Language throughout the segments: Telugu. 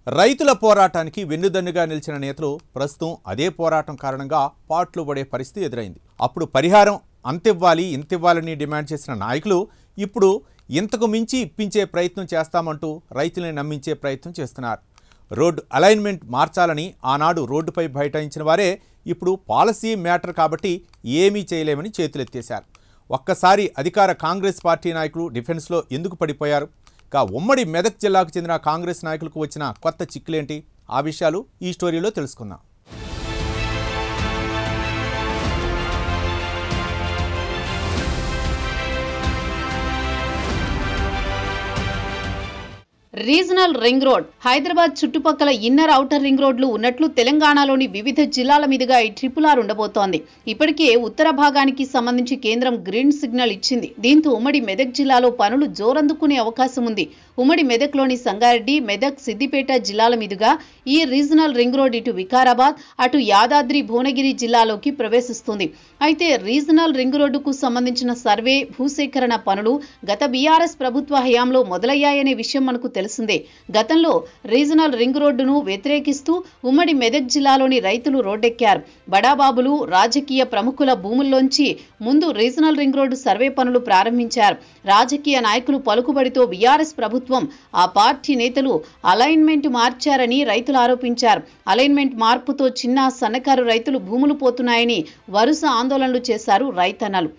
రైతుల పోరాటానికి వెన్నుదన్నుగా నిలిచిన నేతలు ప్రస్తుతం అదే పోరాటం కారణంగా పాట్లు పడే పరిస్థితి ఎదురైంది. అప్పుడు పరిహారం అంతివ్వాలి ఇంతివ్వాలని డిమాండ్ చేసిన నాయకులు ఇప్పుడు ఇంతకు మించి ఇప్పించే ప్రయత్నం చేస్తామంటూ రైతులను నమ్మించే ప్రయత్నం చేస్తున్నారు. రోడ్ అలైన్మెంట్ మార్చాలని ఆనాడు రోడ్డుపై బైఠాయించిన వారే ఇప్పుడు పాలసీ మ్యాటర్ కాబట్టి ఏమీ చేయలేమని చేతులెత్తేశారు. ఒక్కసారి అధికార కాంగ్రెస్ పార్టీ నాయకులు డిఫెన్స్లో ఎందుకు పడిపోయారు? ఉమ్మడి మెదక్ జిల్లాకు చెందిన కాంగ్రెస్ నాయకులకు వచ్చిన కొత్త చిక్కులేంటి? ఆ విషయాలు ఈ స్టోరీలో తెలుసుకుందాం. రీజనల్ రింగ్ రోడ్ హైదరాబాద్ చుట్టుపక్కల ఇన్నర్ ఔటర్ రింగ్ రోడ్లు ఉన్నట్లు తెలంగాణలోని వివిధ జిల్లాల మీదుగా ఈ RRR ఉండబోతోంది. ఇప్పటికే ఉత్తర భాగానికి సంబంధించి కేంద్రం గ్రీన్ సిగ్నల్ ఇచ్చింది. దీంతో ఉమ్మడి మెదక్ జిల్లాలో పనులు జోరందుకునే అవకాశం ఉంది. ఉమ్మడి మెదక్లోని సంగారెడ్డి, మెదక్, సిద్దిపేట జిల్లాల మీదుగా ఈ రీజనల్ రింగ్ రోడ్ ఇటు వికారాబాద్, అటు యాదాద్రి, భువనగిరి జిల్లాలోకి ప్రవేశిస్తుంది. అయితే రీజనల్ రింగ్ రోడ్డుకు సంబంధించిన సర్వే, భూసేకరణ పనులు గత బీఆర్ఎస్ ప్రభుత్వ హయాంలో మొదలయ్యాయనే విషయం మనకు తెలిసిందే. గతంలో రీజనల్ రింగ్ రోడ్డును వ్యతిరేకిస్తూ ఉమ్మడి మెదక్ జిల్లాలోని రైతులు రోడ్డెక్కారు. బడాబాబులు, రాజకీయ ప్రముఖుల భూముల్లోంచి ముందు రీజనల్ రింగ్ రోడ్డు సర్వే పనులు ప్రారంభించారు. రాజకీయ నాయకులు పలుకుబడితో బీఆర్ఎస్ ప్రభుత్వం, ఆ పార్టీ నేతలు అలైన్మెంట్ మార్చారని రైతులు ఆరోపించారు. అలైన్మెంట్ మార్పుతో చిన్న, సన్నకారు రైతులు భూములు పోతున్నాయని వరుస ఆందోళనలు చేశారు రైతన్నలు.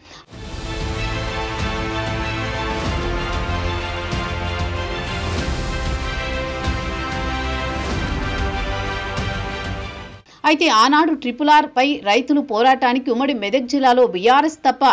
అయితే ఆనాడు RRR పై రైతులు పోరాటానికి ఉమ్మడి మెదక్ జిల్లాలో బీఆర్ఎస్ తప్ప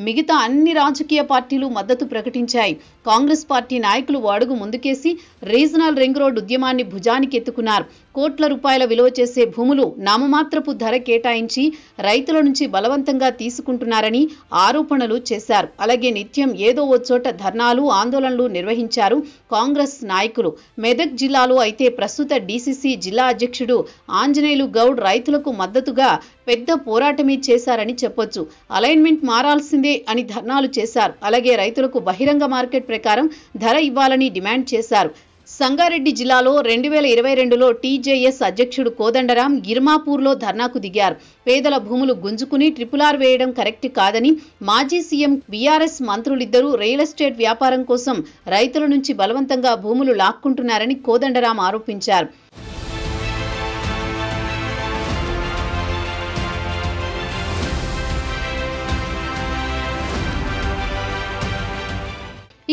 మిగతా అన్ని రాజకీయ పార్టీలు మద్దతు ప్రకటించాయి. కాంగ్రెస్ పార్టీ నాయకులు అడుగు ముందుకేసి రీజనల్ రింగ్ రోడ్ ఉద్యమాన్ని భుజానికి ఎత్తుకున్నారు. కోట్ల రూపాయల విలువ చేసే భూములు నామమాత్రపు ధర కేటాయించి రైతుల నుంచి బలవంతంగా తీసుకుంటున్నారని ఆరోపణలు చేశారు. అలాగే నిత్యం ఏదో ఓ చోట ధర్నాలు, ఆందోళనలు నిర్వహించారు కాంగ్రెస్ నాయకులు. మెదక్ జిల్లాలో అయితే ప్రస్తుత డీసీసీ జిల్లా అధ్యక్షుడు ఆంజనేయులు గౌడ్ రైతులకు మద్దతుగా పెద్ద పోరాటమే చేశారని చెప్పొచ్చు. అలైన్మెంట్ మారాల్సిందే అని ధర్నాలు చేశారు. అలాగే రైతులకు బహిరంగ మార్కెట్ ప్రకారం ధర ఇవ్వాలని డిమాండ్ చేశారు. సంగారెడ్డి జిల్లాలో 2022లో టీజేఎస్ అధ్యక్షుడు కోదండరాం గిర్మాపూర్లో ధర్నాకు దిగారు. పేదల భూములు గుంజుకుని RRR వేయడం కరెక్ట్ కాదని మాజీ సీఎం, బీఆర్ఎస్ మంత్రులిద్దరూ రియల్ ఎస్టేట్ వ్యాపారం కోసం రైతుల నుంచి బలవంతంగా భూములు లాక్కుంటున్నారని కోదండరాం ఆరోపించారు.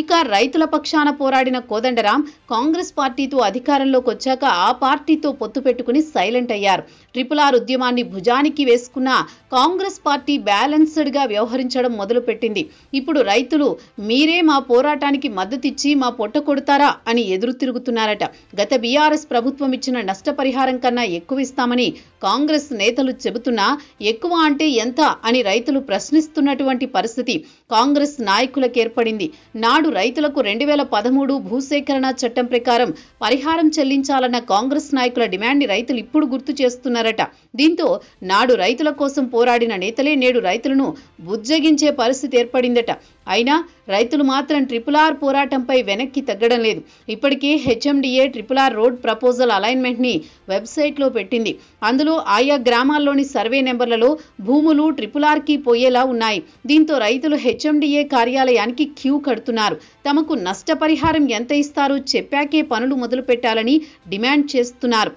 ఇక రైతుల పక్షాన పోరాడిన కోదండరాం కాంగ్రెస్ పార్టీతో అధికారంలోకి వచ్చాక ఆ పార్టీతో పొత్తు పెట్టుకుని సైలెంట్ అయ్యారు. RRR ఉద్యమాన్ని భుజానికి వేసుకున్న కాంగ్రెస్ పార్టీ బ్యాలెన్స్డ్ గా వ్యవహరించడం మొదలుపెట్టింది. ఇప్పుడు రైతులు మీరే మా పోరాటానికి మద్దతిచ్చి మా పొట్ట కొడతారా అని ఎదురు తిరుగుతున్నారట. గత బీఆర్ఎస్ ప్రభుత్వం ఇచ్చిన నష్టపరిహారం కన్నా ఎక్కువ ఇస్తామని కాంగ్రెస్ నేతలు చెబుతున్నా ఎక్కువ అంటే ఎంత అని రైతులు ప్రశ్నిస్తున్నటువంటి పరిస్థితి కాంగ్రెస్ నాయకులకు ఏర్పడింది. నాడు రైతులకు 2013 భూసేకరణ చట్టం ప్రకారం పరిహారం చెల్లించాలన్న కాంగ్రెస్ నాయకుల డిమాండ్ ని రైతులు ఇప్పుడు గుర్తు చేస్తున్నారట. దీంతో నాడు రైతుల కోసం పోరాడిన నేతలే నేడు రైతులను బుజ్జగించే పరిస్థితి ఏర్పడిందట. అయినా రైతులు మాత్రం RRR పోరాటంపై వెనక్కి తగ్గడం లేదు. ఇప్పటికే HMDA RRR road proposal alignment ని వెబ్సైట్లో పెట్టింది. అందులో ఆయా గ్రామాల్లోని సర్వే నెంబర్లలో భూములు RRR కి పోయేలా ఉన్నాయి. దీంతో రైతులు హెచ్ఎండిఏ కార్యాలయానికి క్యూ కడుతున్నారు. తమకు నష్టపరిహారం ఎంత ఇస్తారో చెప్పాకే పనులు మొదలు పెట్టాలని డిమాండ్ చేస్తున్నారు.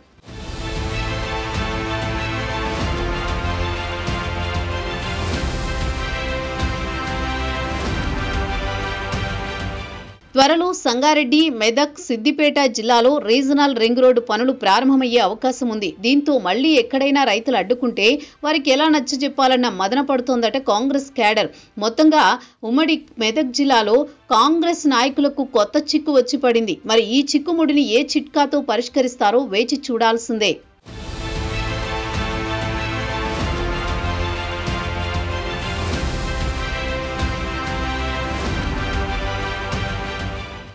త్వరలో సంగారెడ్డి, మెదక్, సిద్దిపేట జిల్లాలో రీజనల్ రింగ్ రోడ్డు పనులు ప్రారంభమయ్యే అవకాశం ఉంది. దీంతో మళ్లీ ఎక్కడైనా రైతులు అడ్డుకుంటే వారికి ఎలా నచ్చజెప్పాలన్న మదన పడుతోందట కాంగ్రెస్ క్యాడర్. మొత్తంగా ఉమ్మడి మెదక్ జిల్లాలో కాంగ్రెస్ నాయకులకు కొత్త చిక్కు వచ్చి పడింది. మరి ఈ చిక్కుముడిని ఏ చిట్కాతో పరిష్కరిస్తారో వేచి చూడాల్సిందే.